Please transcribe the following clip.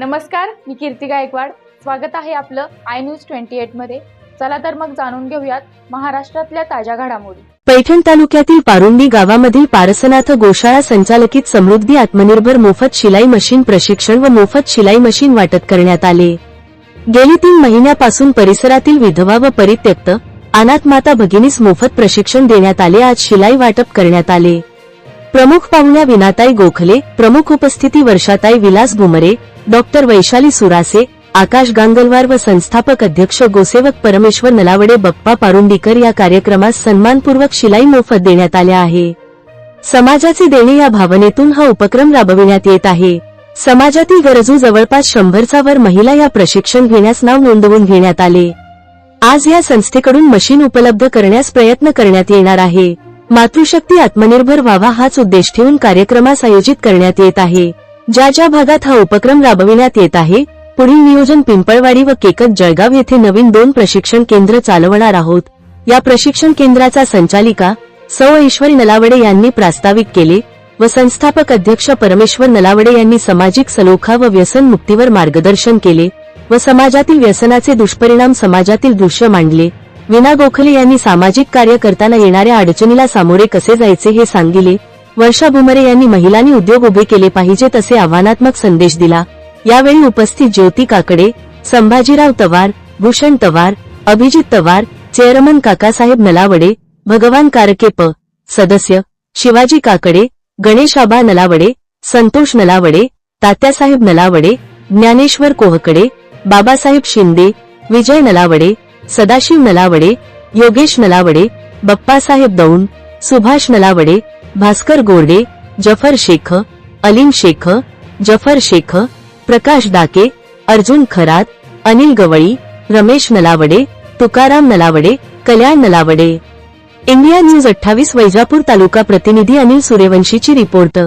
नमस्कार, मी कीर्ती गायकवाड. स्वागत आहे आपलं आय न्यूज 28 मध्ये. चला तर मग जाणून घेऊयात महाराष्ट्रातल्या ताज्या घडामोडी. पैठण तालुक्यातील पारुंडी गावामधील पारसनाथ गोशाळा संचालकित समृद्धी आत्मनिर्भर मोफत शिलाई मशीन प्रशिक्षण व मोफत शिलाई मशीन वाटप करण्यात आले. गेली 3 महिन्यापासून परिसरातील विधवा व परित्यक्त अनाथ माता भगिनीस मोफत प्रशिक्षण देण्यात आले. आज शिलाई वाटप करण्यात आले. प्रमुख पाहुण्या विनाताई गोखले, प्रमुख उपस्थिती वर्षाताई विलास भुमरे, डॉक्टर वैशाली सुरासे, आकाश गांगलवार व संस्थापक अध्यक्ष गोसेवक परमेश्वर नलावडे बप्पा पारुंडीकर. या कार्यक्रमास सन्मानपूर्वक शिलाई मोफत देण्यात आल्या आहे. समाजाचे देणे या भावनेतून हा उपक्रम राबविण्यात येत आहे. समाजातील गरजू जवळपास 100च्या वर महिला या प्रशिक्षण घेण्यास नाव नोंदवून घेण्यात आले. आज या संस्थेकडून मशीन उपलब्ध करण्यास प्रयत्न करण्यात येणार आहे. मातृशक्ती आत्मनिर्भर व्हावा हाच उद्देश ठेवून कार्यक्रमास आयोजित करण्यात येत आहे. ज्या भागात हा उपक्रम राबविण्यात येत आहे, पुढील नियोजन पिंपळवाडी व केकत जळगाव येथे नवीन 2 प्रशिक्षण केंद्र चालवणार आहोत. या प्रशिक्षण केंद्राचा संचालिका सौ ऐश्वरी नलावडे यांनी प्रास्ताविक केले व संस्थापक अध्यक्ष परमेश्वर नलावडे यांनी सामाजिक सलोखा व व्यसन मुक्तीवर मार्गदर्शन केले व समाजातील व्यसनाचे दुष्परिणाम समाजातील दृश्य मांडले. विना गोखले यांनी सामाजिक कार्य करताना येणाऱ्या अडचणीला सामोरे कसे जायचे हे सांगितले. वर्षा भुमरे यांनी महिलांनी उद्योग उभे केले पाहिजेत असे आव्हानात्मक संदेश दिला. यावेळी उपस्थित ज्योती काकडे, संभाजीराव तवार, भूषण तवार, अभिजित तवार, चेअरमन काकासाहेब नलावडे, भगवान कारके प. सदस्य, शिवाजी काकडे, गणेश आबा नलावडे, संतोष नलावडे, तात्यासाहेब नलावडे, ज्ञानेश्वर कोहकडे, बाबासाहेब शिंदे, विजय नलावडे, सदाशिव नलावडे, योगेश नलावडे, बप्पासाहेब दौंड, सुभाष नलावडे, भास्कर गोरडे, जफर शेख, अलीम शेख, जफर शेख, प्रकाश डाके, अर्जुन खरात, अनिल गवळी, रमेश नलावडे, तुकाराम नलावडे, कल्याण नलावडे. इंडिया न्यूज 28 वैजापूर तालुका प्रतिनिधी अनिल सूर्यवंशीची रिपोर्ट.